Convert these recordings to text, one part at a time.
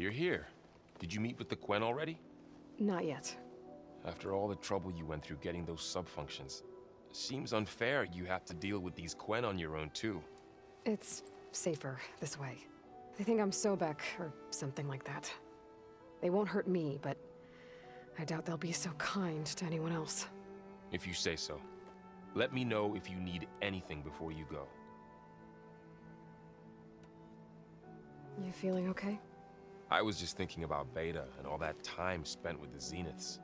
you're here. Did you meet with the Quen already? Not yet. After all the trouble you went through getting those sub-functions, seems unfair you have to deal with these Quen on your own too. It's safer this way. They think I'm Sobek, or something like that. They won't hurt me, but I doubt they'll be so kind to anyone else. If you say so. Let me know if you need anything before you go. You feeling okay? I was just thinking about Beta and all that time spent with the Zeniths.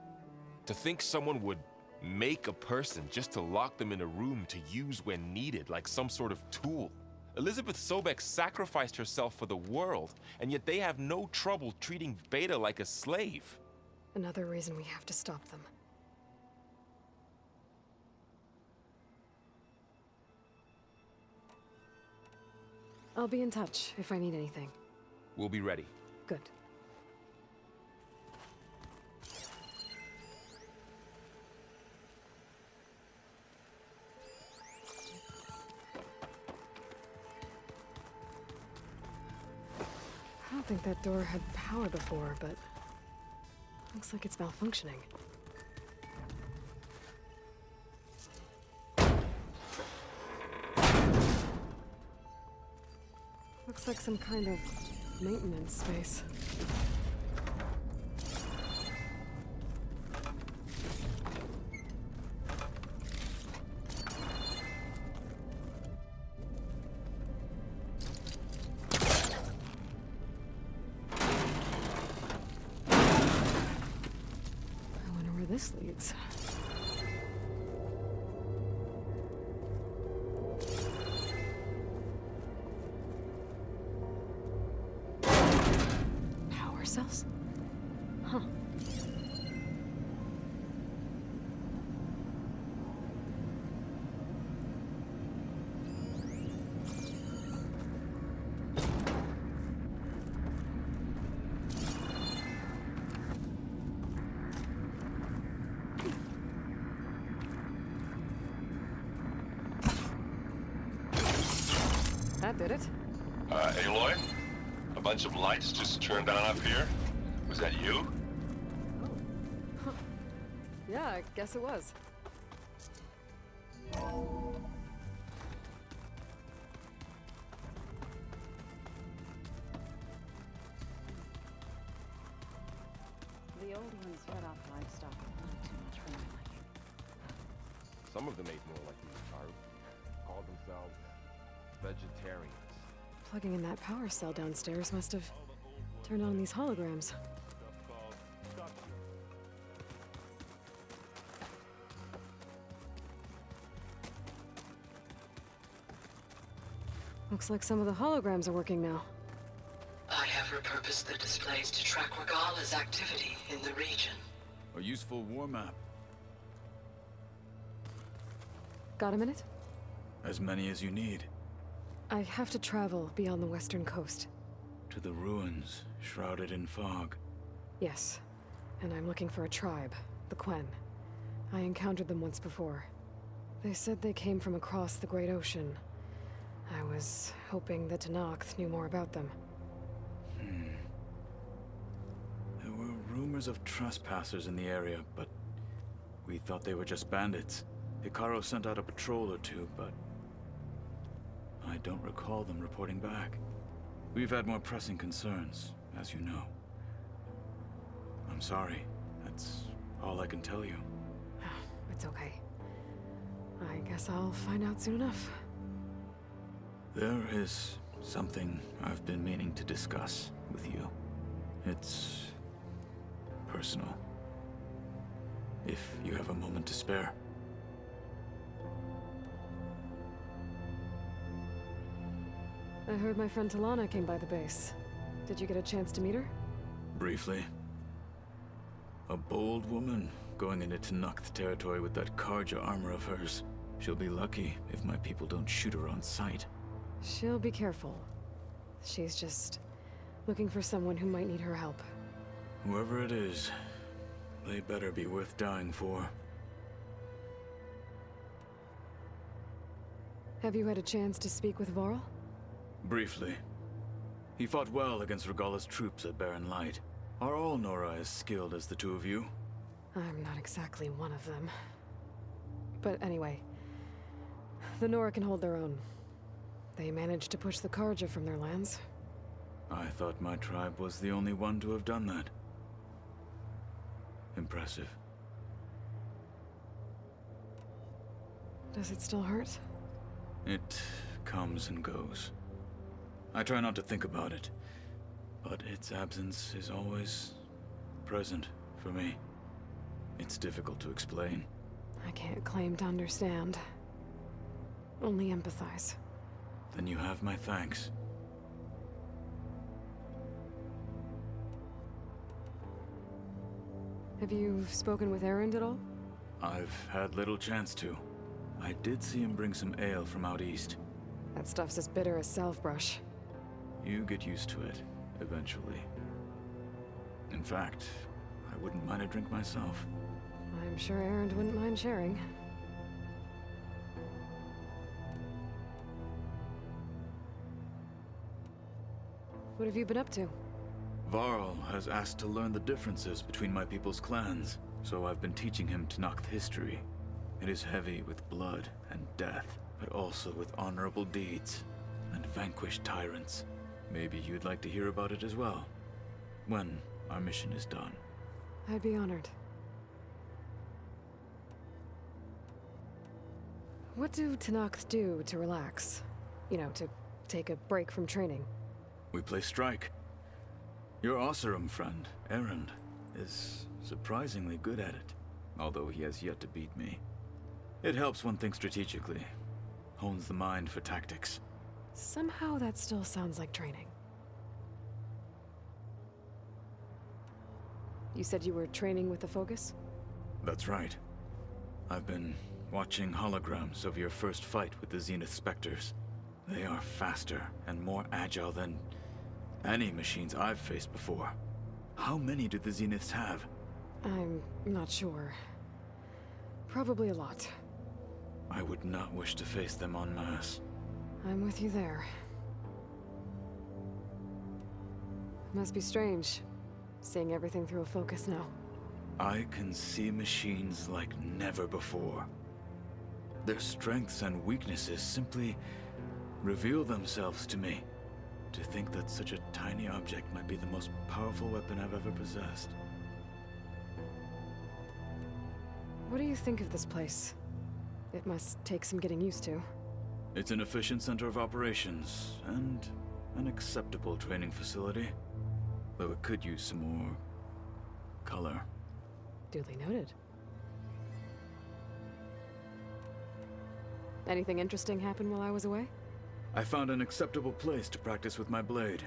To think someone would make a person just to lock them in a room to use when needed, like some sort of tool. Elizabeth Sobek sacrificed herself for the world, and yet they have no trouble treating Beta like a slave. Another reason we have to stop them. I'll be in touch if I need anything. We'll be ready. Good. I don't think that door had power before, but looks like it's malfunctioning. Looks like some kind of maintenance space. I wonder where this leads. Cells? Huh. That did it. Aloy? A bunch of lights just turned on up here? Was that you? Oh. Huh. Yeah, I guess it was. The old ones fed off livestock a little too much for my liking. Some of them ate more like you, Taru. Called themselves vegetarians. Plugging in that power cell downstairs must have turned on these holograms. Looks like some of the holograms are working now. I have repurposed the displays to track Regala's activity in the region. A useful war map. Got a minute? As many as you need. I have to travel beyond the western coast. To the ruins, shrouded in fog. Yes, and I'm looking for a tribe, the Quen. I encountered them once before. They said they came from across the Great Ocean. I was hoping that Tenakth knew more about them. There were rumors of trespassers in the area, but we thought they were just bandits. Hekarro sent out a patrol or two, but I don't recall them reporting back. We've had more pressing concerns, as you know. I'm sorry. That's all I can tell you. It's okay. I guess I'll find out soon enough. There is something I've been meaning to discuss with you. It's personal. If you have a moment to spare. I heard my friend Talana came by the base. Did you get a chance to meet her? Briefly. A bold woman going into Tenakth territory with that Karja armor of hers. She'll be lucky if my people don't shoot her on sight. She'll be careful. She's just looking for someone who might need her help. Whoever it is, they better be worth dying for. Have you had a chance to speak with Varl? Briefly. He fought well against Regalla's troops at Barren Light. Are all Nora as skilled as the two of you? I'm not exactly one of them. But anyway, the Nora can hold their own. They managed to push the Karja from their lands. I thought my tribe was the only one to have done that. Impressive. Does it still hurt? It comes and goes. I try not to think about it, but its absence is always present for me. It's difficult to explain. I can't claim to understand. Only empathize. Then you have my thanks. Have you spoken with Erend at all? I've had little chance to. I did see him bring some ale from out east. That stuff's as bitter as salve-brush. You get used to it, eventually. In fact, I wouldn't mind a drink myself. I'm sure Erend wouldn't mind sharing. What have you been up to? Varl has asked to learn the differences between my people's clans, so I've been teaching him Tenakth history. It is heavy with blood and death, but also with honorable deeds and vanquished tyrants. Maybe you'd like to hear about it as well, when our mission is done. I'd be honored. What do Tenakth do to relax? You know, to take a break from training? We play strike. Your Oseram friend, Erend, is surprisingly good at it, although he has yet to beat me. It helps one think strategically, hones the mind for tactics. Somehow that still sounds like training. You said you were training with the Focus? That's right. I've been watching holograms of your first fight with the Zenith Spectres. They are faster and more agile than any machines I've faced before. How many do the Zeniths have? I'm not sure. Probably a lot. I would not wish to face them en masse. I'm with you there. Must be strange, seeing everything through a Focus now. I can see machines like never before. Their strengths and weaknesses simply reveal themselves to me. To think that such a tiny object might be the most powerful weapon I've ever possessed. What do you think of this place? It must take some getting used to. It's an efficient center of operations, and an acceptable training facility. Though it could use some more color. Duly noted. Anything interesting happen while I was away? I found an acceptable place to practice with my blade.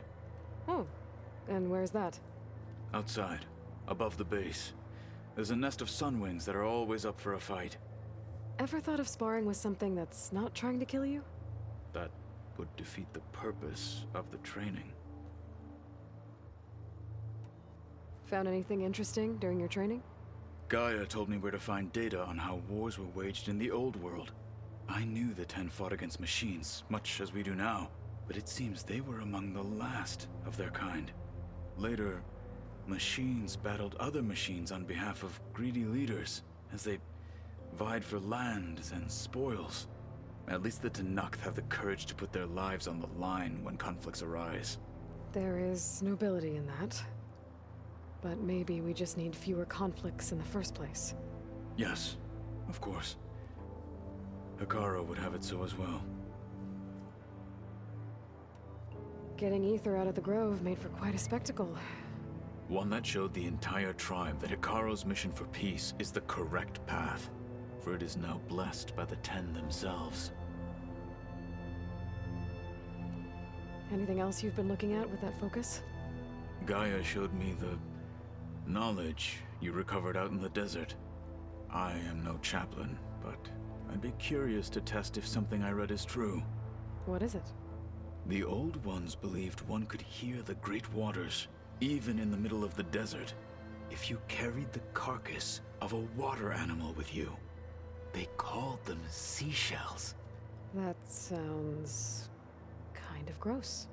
Oh, and where's that? Outside, above the base. There's a nest of sunwings that are always up for a fight. Ever thought of sparring with something that's not trying to kill you? That would defeat the purpose of the training. Found anything interesting during your training? Gaia told me where to find data on how wars were waged in the old world. I knew the Ten fought against machines, much as we do now, but it seems they were among the last of their kind. Later, machines battled other machines on behalf of greedy leaders, as they vied for lands and spoils. At least the Tenakth have the courage to put their lives on the line when conflicts arise. There is nobility in that. But maybe we just need fewer conflicts in the first place. Yes, of course. Hekarro would have it so as well. Getting Ether out of the Grove made for quite a spectacle. One that showed the entire tribe that Hekarro's mission for peace is the correct path, for it is now blessed by the Ten themselves. Anything else you've been looking at with that Focus? Gaia showed me the knowledge you recovered out in the desert. I am no chaplain, but I'd be curious to test if something I read is true. What is it? The Old Ones believed one could hear the great waters, even in the middle of the desert, if you carried the carcass of a water animal with you. They called them seashells. That sounds kind of gross.